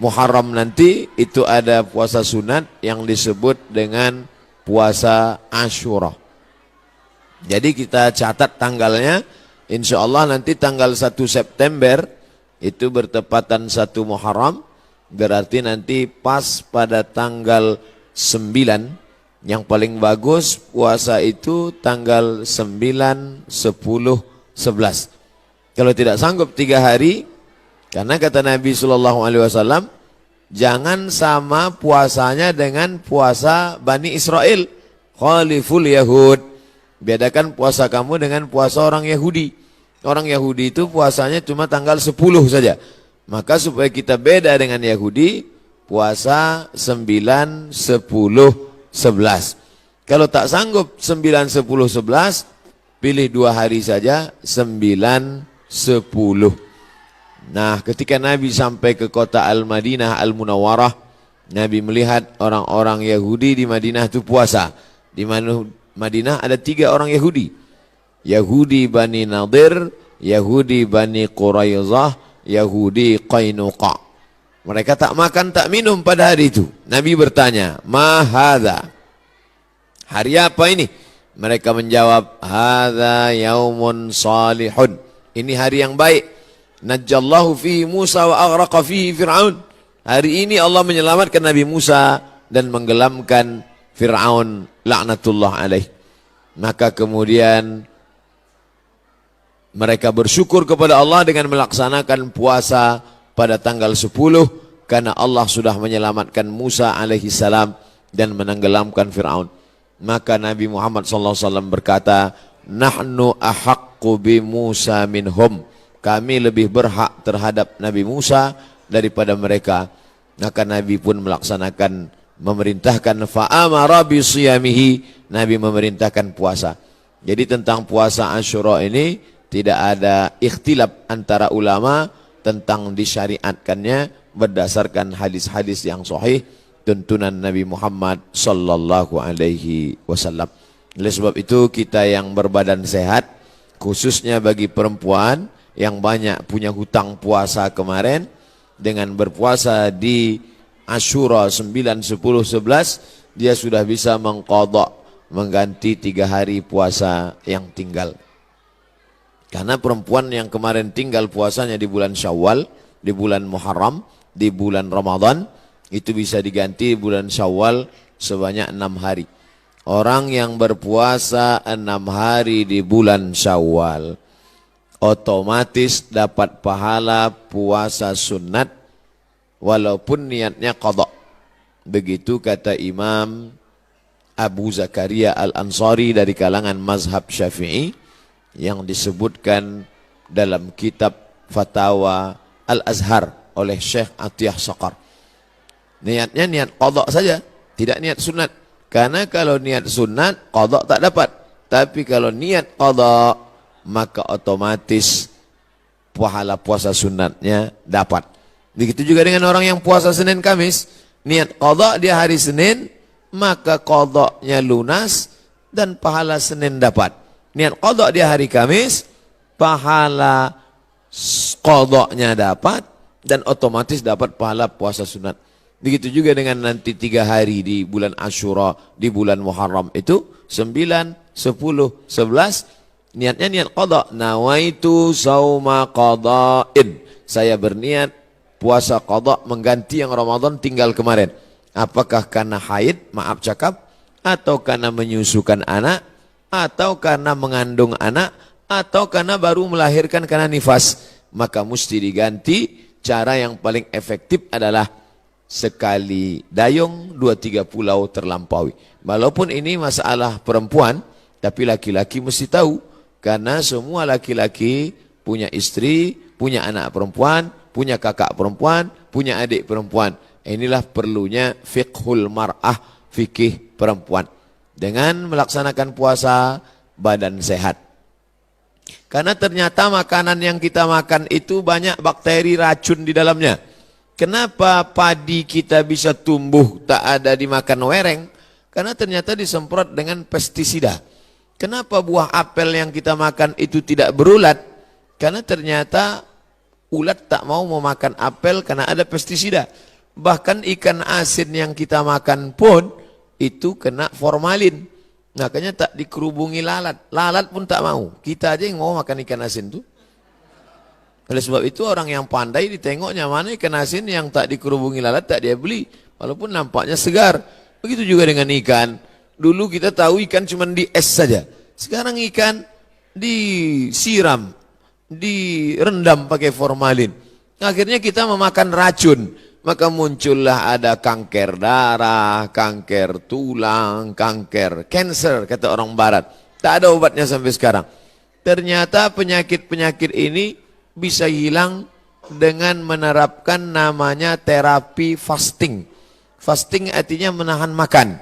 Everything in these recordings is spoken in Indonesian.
Muharram nanti itu ada puasa sunat yang disebut dengan puasa Asyura. Jadi kita catat tanggalnya, insya Allah nanti tanggal 1 September itu bertepatan 1 Muharram, berarti nanti pas pada tanggal 9, yang paling bagus puasa itu tanggal 9, 10, 11. Kalau tidak sanggup 3 hari, karena kata Nabi SAW, jangan sama puasanya dengan puasa Bani Israel. Khaliful Yahud. Bedakan puasa kamu dengan puasa orang Yahudi. Orang Yahudi itu puasanya cuma tanggal 10 saja. Maka supaya kita beda dengan Yahudi, puasa 9, 10, 11. Kalau tak sanggup 9, 10, 11, pilih 2 hari saja, 9, 10. Nah, ketika Nabi sampai ke kota Al-Madinah Al-Munawwarah, Nabi melihat orang-orang Yahudi di Madinah itu puasa. Di Madinah ada 3 orang Yahudi. Yahudi Bani Nadir, Yahudi Bani Quraizah, Yahudi Qainuqa. Mereka tak makan, tak minum pada hari itu. Nabi bertanya, "Ma hadza?" Hari apa ini? Mereka menjawab, "Hadza yaumun salihun." Ini hari yang baik. Najjallahu fihi Musa wa aghraqa fihi Fir'aun. Hari ini Allah menyelamatkan Nabi Musa dan menggelamkan Fir'aun laknatullah alaih. Maka kemudian mereka bersyukur kepada Allah dengan melaksanakan puasa pada tanggal 10 karena Allah sudah menyelamatkan Musa alaihi salam dan menenggelamkan Fir'aun. Maka Nabi Muhammad SAW berkata, "Nahnu ahaqqu bi Musa minhum." Kami lebih berhak terhadap Nabi Musa daripada mereka. Maka Nabi pun melaksanakan, memerintahkan fa'amara bisiyamihi. Nabi memerintahkan puasa. Jadi tentang puasa Asyura ini tidak ada ikhtilaf antara ulama tentang disyariatkannya berdasarkan hadis-hadis yang sahih tuntunan Nabi Muhammad sallallahu alaihi wasallam. Oleh sebab itu kita yang berbadan sehat, khususnya bagi perempuan yang banyak punya hutang puasa kemarin, dengan berpuasa di Asyura 9, 10, 11, dia sudah bisa mengqadha, mengganti 3 hari puasa yang tinggal. Karena perempuan yang kemarin tinggal puasanya di bulan Syawal, di bulan Muharram, di bulan Ramadan, itu bisa diganti bulan Syawal sebanyak 6 hari. Orang yang berpuasa 6 hari di bulan Syawal otomatis dapat pahala puasa sunat walaupun niatnya qadha. Begitu kata Imam Abu Zakaria Al-Ansari dari kalangan mazhab Syafi'i yang disebutkan dalam kitab Fatawa Al-Azhar oleh Syekh Atiyah Saqar. Niatnya niat qadha saja, tidak niat sunat. Karena kalau niat sunat qadha tak dapat. Tapi kalau niat qadha maka otomatis pahala puasa sunatnya dapat. Begitu juga dengan orang yang puasa Senin Kamis, niat qadha dia hari Senin, maka qadhanya lunas dan pahala Senin dapat. Niat qadha dia hari Kamis, pahala qadhanya dapat dan otomatis dapat pahala puasa sunat. Begitu juga dengan nanti 3 hari di bulan Asyura, di bulan Muharram itu 9, 10, 11. Niatnya niat qadha, nawaitu sauma qadha'in. Saya berniat puasa qadha mengganti yang Ramadan tinggal kemarin. Apakah karena haid, maaf cakap, atau karena menyusukan anak, atau karena mengandung anak, atau karena baru melahirkan karena nifas. Maka mesti diganti. Cara yang paling efektif adalah sekali dayung 2-3 pulau terlampaui. Walaupun ini masalah perempuan, tapi laki-laki mesti tahu. Karena semua laki-laki punya istri, punya anak perempuan, punya kakak perempuan, punya adik perempuan. Inilah perlunya fiqhul mar'ah, fikih perempuan. Dengan melaksanakan puasa, badan sehat. Karena ternyata makanan yang kita makan itu banyak bakteri racun di dalamnya. Kenapa padi kita bisa tumbuh tak ada dimakan wereng? Karena ternyata disemprot dengan pestisida. Kenapa buah apel yang kita makan itu tidak berulat? Karena ternyata Ulat tak mau memakan apel karena ada pestisida. Bahkan ikan asin yang kita makan pun itu kena formalin. Makanya tak dikerubungi lalat. Lalat pun tak mau. Kita aja yang mau makan ikan asin tuh. Oleh sebab itu orang yang pandai ditengoknya mana ikan asin yang tak dikerubungi lalat tak dia beli. Walaupun nampaknya segar. Begitu juga dengan ikan. Dulu kita tahu ikan cuma di es saja. Sekarang ikan disiram, direndam pakai formalin. Akhirnya kita memakan racun. Maka muncullah ada kanker darah, kanker tulang, kanker cancer kata orang barat. Tak ada obatnya sampai sekarang. Ternyata penyakit-penyakit ini bisa hilang dengan menerapkan namanya terapi fasting. Fasting artinya menahan makan.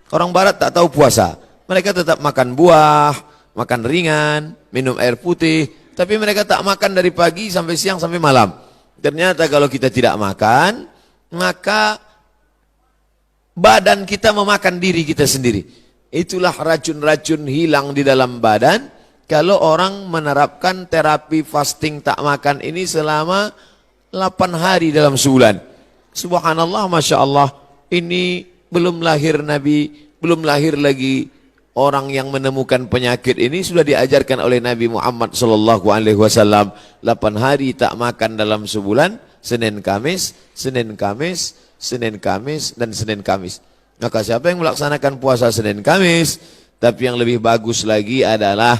Orang barat tak tahu puasa. Mereka tetap makan buah, makan ringan, minum air putih. Tapi mereka tak makan dari pagi sampai siang sampai malam. Ternyata kalau kita tidak makan, maka badan kita memakan diri kita sendiri. Itulah racun-racun hilang di dalam badan. Kalau orang menerapkan terapi fasting tak makan ini selama 8 hari dalam sebulan. Subhanallah, Masya Allah. Ini belum lahir Nabi, belum lahir lagi orang yang menemukan penyakit ini sudah diajarkan oleh Nabi Muhammad SAW. 8 hari tak makan dalam sebulan, Senin Kamis, Senin Kamis, Senin Kamis, dan Senin Kamis. Maka siapa yang melaksanakan puasa Senin Kamis, tapi yang lebih bagus lagi adalah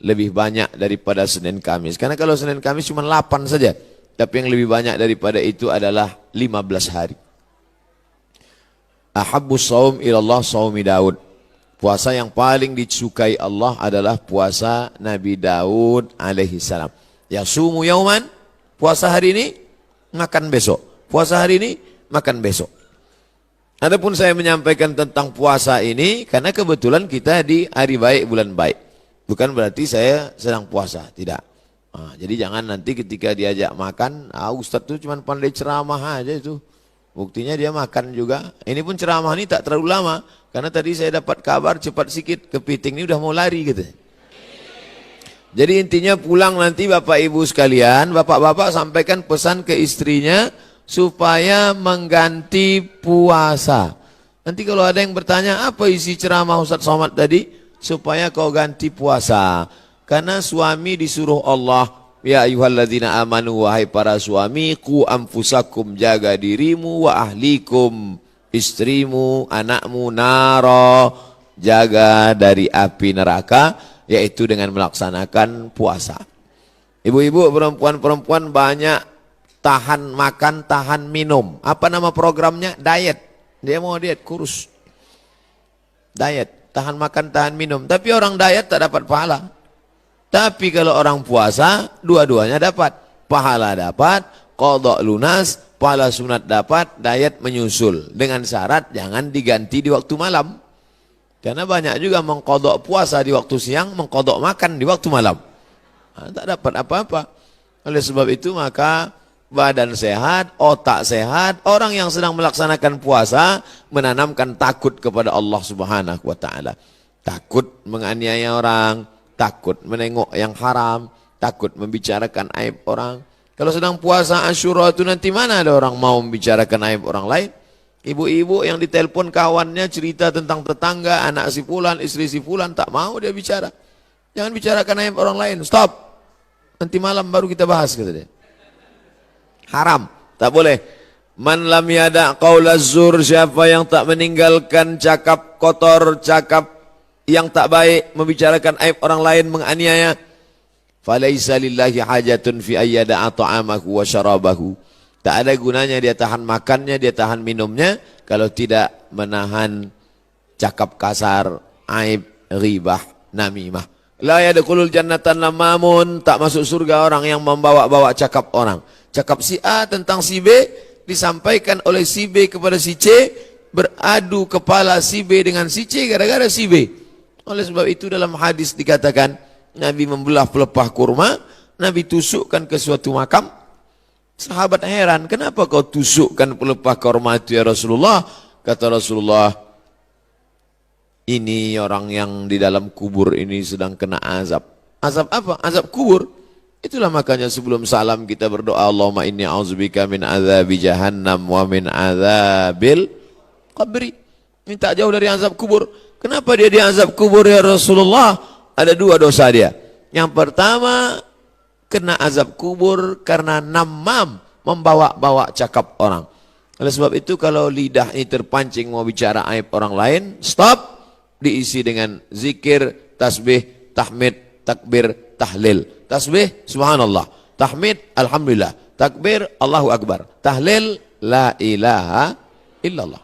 lebih banyak daripada Senin Kamis. Karena kalau Senin Kamis cuma 8 saja, tapi yang lebih banyak daripada itu adalah 15 hari. Ahabbus shaum ilallah shaumi Daud. Puasa yang paling disukai Allah adalah puasa Nabi Daud alaihi salam. Yasumu yauman, puasa hari ini, makan besok. Puasa hari ini, makan besok. Adapun saya menyampaikan tentang puasa ini karena kebetulan kita di hari baik, bulan baik. Bukan berarti saya sedang puasa, tidak. Jadi jangan nanti ketika diajak makan, Ustadz itu cuma pandai ceramah aja itu. Buktinya dia makan juga. Ini pun ceramah ini tak terlalu lama. Karena tadi saya dapat kabar cepat sikit, kepiting ini udah mau lari gitu. Jadi intinya pulang nanti Bapak Ibu sekalian, Bapak-bapak sampaikan pesan ke istrinya supaya mengganti puasa. Nanti kalau ada yang bertanya, apa isi ceramah Ustadz Somad tadi? Supaya kau ganti puasa. Karena suami disuruh Allah, ya ayyuhalladzina amanu, wahai para suami, qu anfusakum, jaga dirimu, wa ahlikum, istrimu, anakmu, naro, jaga dari api neraka, yaitu dengan melaksanakan puasa. Ibu-ibu, perempuan-perempuan banyak tahan makan, tahan minum. Apa nama programnya? Diet. Dia mau diet, kurus. Diet, tahan makan, tahan minum. Tapi orang diet tak dapat pahala. Tapi kalau orang puasa, dua-duanya dapat. Pahala dapat, qadha lunas, pahala sunat dapat, diet menyusul. Dengan syarat jangan diganti di waktu malam. Karena banyak juga mengqadha puasa di waktu siang, mengqadha makan di waktu malam. Tak dapat apa-apa. Oleh sebab itu maka badan sehat, otak sehat, orang yang sedang melaksanakan puasa menanamkan takut kepada Allah Subhanahu wa taala. Takut menganiaya orang, takut menengok yang haram, takut membicarakan aib orang. Kalau sedang puasa Asyura itu nanti mana ada orang mau membicarakan aib orang lain? Ibu-ibu yang ditelepon kawannya cerita tentang tetangga, anak si fulan, istri si fulan, tak mau dia bicara. Jangan bicarakan aib orang lain, stop. Nanti malam baru kita bahas, kata dia. Haram, tak boleh. Man lam yada qaulaz zur, siapa yang tak meninggalkan cakap kotor, cakap yang tak baik, membicarakan aib orang lain, menganiaya, falaisa lillahi hajatun fi ayyada'a ta'amahu wa syarabahu. Tak ada gunanya dia tahan makannya, dia tahan minumnya kalau tidak menahan cakap kasar, aib, ghibah, namimah. La yadkhulul jannatan lamamun, tak masuk surga orang yang membawa-bawa cakap orang. Cakap si A tentang si B disampaikan oleh si B kepada si C, beradu kepala si B dengan si C gara-gara si B. Oleh sebab itu dalam hadis dikatakan Nabi membelah pelepah kurma, Nabi tusukkan ke suatu makam. Sahabat heran, kenapa kau tusukkan pelepah kurma itu ya Rasulullah? Kata Rasulullah, ini orang yang di dalam kubur ini sedang kena azab. Azab apa? Azab kubur. Itulah makanya sebelum salam kita berdoa, Allahumma inni a'udzubika min azabi jahannam wa min azabil qabri. Minta jauh dari azab kubur. Kenapa dia diazab kubur ya Rasulullah? Ada dua dosa dia. Yang pertama, kena azab kubur karena namam, membawa-bawa cakap orang. Oleh sebab itu kalau lidah ini terpancing mau bicara aib orang lain, stop, diisi dengan zikir, tasbih, tahmid, takbir, tahlil. Tasbih, subhanallah. Tahmid, alhamdulillah. Takbir, Allahu Akbar. Tahlil, la ilaha illallah.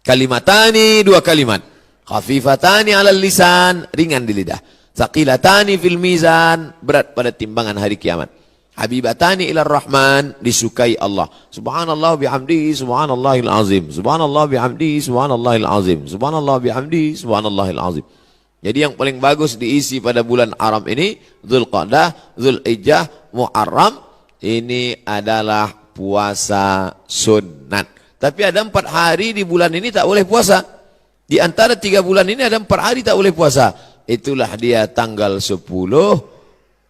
Kalimatani, dua kalimat. Khafifatani alal lisan, ringan di lidah. Thaqilatani fil mizan, berat pada timbangan hari kiamat. Habibatani ilar rahman, disukai Allah. Subhanallah bihamdihi, subhanallahil azim. Subhanallah bihamdihi, subhanallahil azim. Subhanallah bihamdihi, subhanallahil azim. Jadi yang paling bagus diisi pada bulan Haram ini, Dzulqa'dah, Dzulhijjah, Muharram, ini adalah puasa sunat. Tapi ada 4 hari di bulan ini tak boleh puasa. Di antara 3 bulan ini ada 4 hari tak boleh puasa. Itulah dia tanggal 10,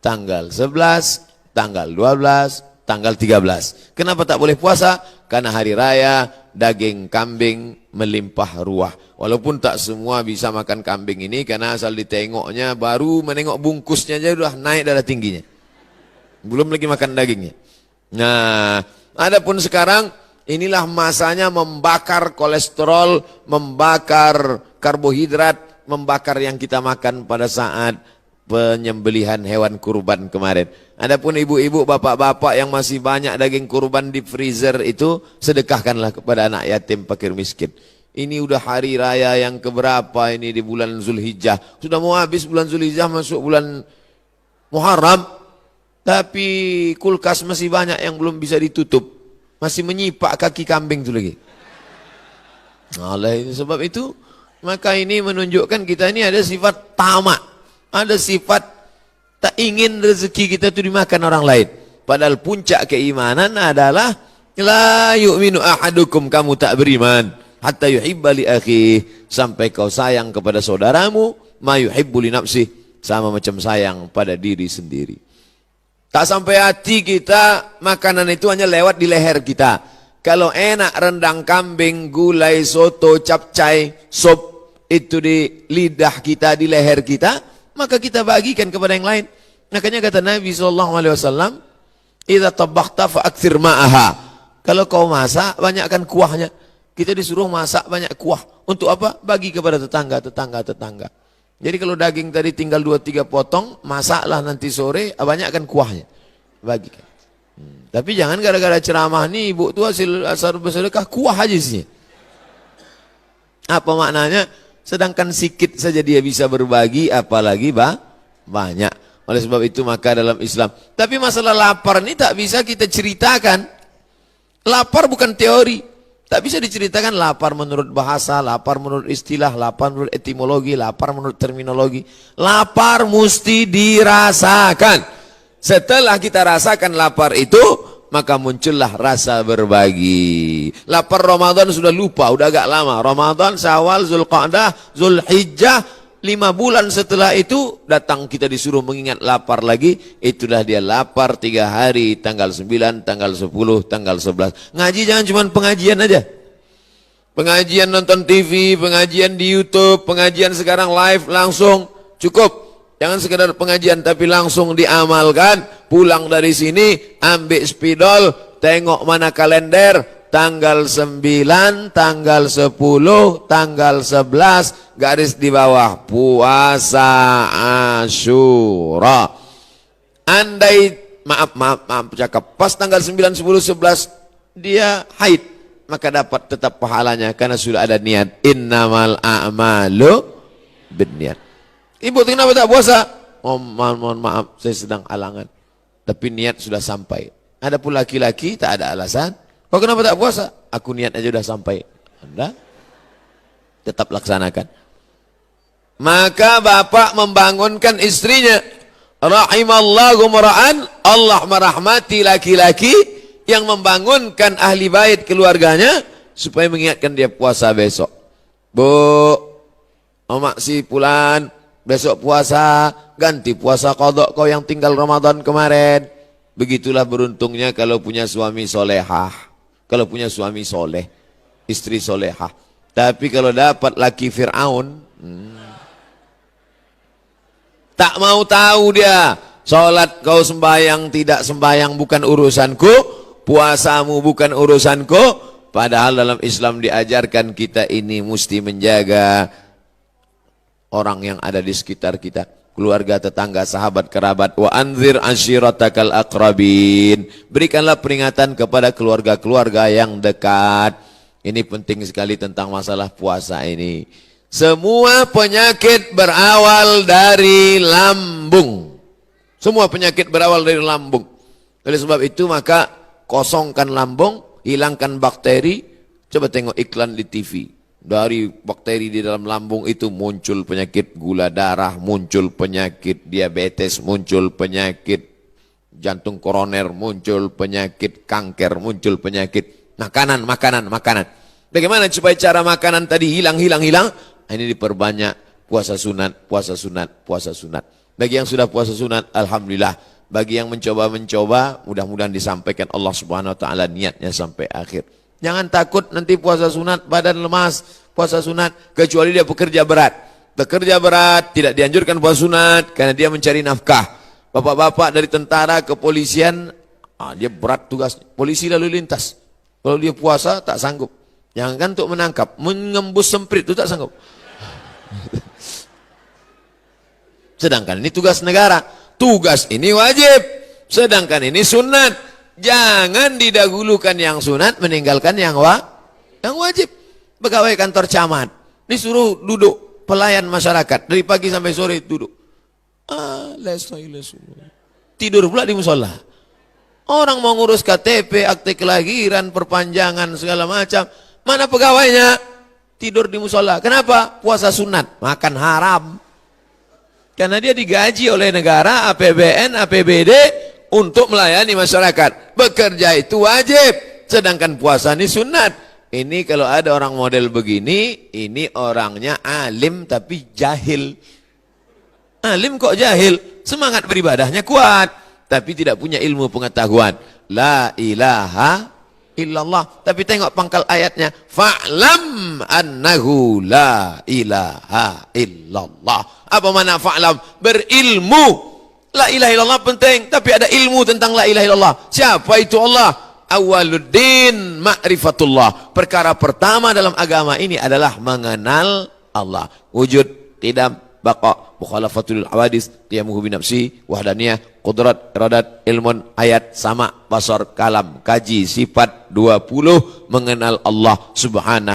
tanggal 11, tanggal 12, tanggal 13. Kenapa tak boleh puasa? Karena hari raya, daging kambing melimpah ruah. Walaupun tak semua bisa makan kambing ini, karena asal ditengoknya, baru menengok bungkusnya aja sudah naik darah tingginya. Belum lagi makan dagingnya. Nah, adapun sekarang, inilah masanya membakar kolesterol, membakar karbohidrat, membakar yang kita makan pada saat penyembelihan hewan kurban kemarin. Adapun ibu-ibu, bapak-bapak yang masih banyak daging kurban di freezer itu, sedekahkanlah kepada anak yatim, fakir miskin. Ini udah hari raya yang keberapa ini di bulan Zulhijjah. Sudah mau habis bulan Zulhijjah, masuk bulan Muharram. Tapi kulkas masih banyak yang belum bisa ditutup. Masih menyipak kaki kambing itu lagi. Oleh sebab itu, maka ini menunjukkan kita ini ada sifat tamak. Ada sifat tak ingin rezeki kita itu dimakan orang lain. Padahal puncak keimanan adalah la yu'minu ahadukum, kamu tak beriman hatta yuhibba li akhihi, sampai kau sayang kepada saudaramu ma yuhibbu li nafsihi, sama macam sayang pada diri sendiri. Tak sampai hati kita, makanan itu hanya lewat di leher kita. Kalau enak rendang kambing, gulai, soto, capcay, sop itu di lidah kita, di leher kita, maka kita bagikan kepada yang lain. Makanya kata Nabi SAW, idza tabakhta fa aktsir ma'aha. Kalau kau masak, banyakkan kuahnya. Kita disuruh masak banyak kuah. Untuk apa? Bagi kepada tetangga. Jadi kalau daging tadi tinggal 2-3 potong, masaklah nanti sore, banyakkan kuahnya. Bagikan. Tapi jangan gara-gara ceramah nih, ibu tua asal bersedekah, kuah aja isinya. Apa maknanya? Sedangkan sikit saja dia bisa berbagi, apalagi banyak. Oleh sebab itu maka dalam Islam. Tapi masalah lapar ini tak bisa kita ceritakan. Lapar bukan teori. Tak bisa diceritakan lapar menurut bahasa, lapar menurut istilah, lapar menurut etimologi, lapar menurut terminologi. Lapar mesti dirasakan. Setelah kita rasakan lapar itu, maka muncullah rasa berbagi. Lapar Ramadan sudah lupa, udah agak lama. Ramadan, Syawal, Dzulqa'dah, Dzulhijjah, 5 bulan setelah itu datang kita disuruh mengingat lapar lagi. Itulah dia lapar 3 hari, tanggal 9, tanggal 10, tanggal 11. Ngaji jangan cuma pengajian aja. Pengajian nonton TV, pengajian di YouTube, pengajian sekarang live langsung, cukup. Jangan sekedar pengajian tapi langsung diamalkan. Pulang dari sini, ambil spidol, tengok mana kalender, tanggal 9, tanggal 10, tanggal 11, garis di bawah, puasa Asyura. Andai, maaf, cakap, pas tanggal 9, 10, 11, dia haid, maka dapat tetap pahalanya, karena sudah ada niat. Innamal a'malu binniat. Ibu kenapa tak puasa? Oh, mohon maaf, saya sedang halangan. Tapi niat sudah sampai. Adapun laki-laki tak ada alasan. Kau kenapa tak puasa? Aku niat aja sudah sampai. Anda tetap laksanakan. Maka bapak membangunkan istrinya. Rahimallahu mar'an, Allah merahmati laki-laki yang membangunkan ahli bait keluarganya supaya mengingatkan dia puasa besok. Bu, omak si pulan besok puasa, ganti puasa qadha kau yang tinggal Ramadan kemarin. Begitulah beruntungnya kalau punya suami solehah, kalau punya suami soleh, istri solehah. Tapi kalau dapat laki Fir'aun, tak mau tahu dia. Sholat kau sembahyang, tidak sembahyang bukan urusanku, puasamu bukan urusanku. Padahal dalam Islam diajarkan kita ini mesti menjaga orang yang ada di sekitar kita, keluarga, tetangga, sahabat, kerabat. Wa anzir ashiratakal aqrabin. Berikanlah peringatan kepada keluarga-keluarga yang dekat. Ini penting sekali tentang masalah puasa ini. Semua penyakit berawal dari lambung. Semua penyakit berawal dari lambung. Oleh sebab itu maka kosongkan lambung, hilangkan bakteri. Coba tengok iklan di TV. Dari bakteri di dalam lambung itu muncul penyakit gula darah, muncul penyakit diabetes, muncul penyakit jantung koroner, muncul penyakit kanker, muncul penyakit makanan. Bagaimana supaya cara makanan tadi hilang? Ini diperbanyak puasa sunat. Bagi yang sudah puasa sunat, alhamdulillah. Bagi yang mencoba, mudah-mudahan disampaikan Allah Subhanahu wa taala niatnya sampai akhir. Jangan takut nanti puasa sunat badan lemas, puasa sunat kecuali dia pekerja berat. Pekerja berat tidak dianjurkan puasa sunat karena dia mencari nafkah. Bapak-bapak dari tentara, kepolisian, dia berat tugas. Polisi lalu lintas. Kalau dia puasa tak sanggup. Jangan untuk menangkap, mengembus semprit itu tak sanggup. Sedangkan ini tugas negara. Tugas ini wajib. Sedangkan ini sunat. Jangan didahulukan yang sunat, meninggalkan yang wajib. Pegawai kantor camat disuruh duduk, pelayan masyarakat dari pagi sampai sore duduk. Tidur pula di musola. Orang mau ngurus KTP, akte kelahiran, perpanjangan segala macam. Mana pegawainya? Tidur di musola. Kenapa? Puasa sunat, makan haram. Karena dia digaji oleh negara, APBN, APBD untuk melayani masyarakat. Bekerja itu wajib, sedangkan puasa ini sunat. Ini kalau ada orang model begini, ini orangnya alim tapi jahil. Alim kok jahil? Semangat beribadahnya kuat, tapi tidak punya ilmu pengetahuan. La ilaha illallah. Tapi tengok pangkal ayatnya. Fa'lam annahu la ilaha illallah. Apa makna fa'lam? Berilmu. La ilaha illallah penting, tapi ada ilmu tentang la ilaha illallah. Siapa itu Allah? Awaluddin ma'rifatullah. Perkara pertama dalam agama ini adalah mengenal Allah. Wujud, qidam, baqa, mukhalafatul hawadis, qiyamuhu binafsi, wahdaniyah, qudrat, iradat, ilmun, ayat, sama, basar, kalam, kaji, sifat 20, mengenal Allah subhanahu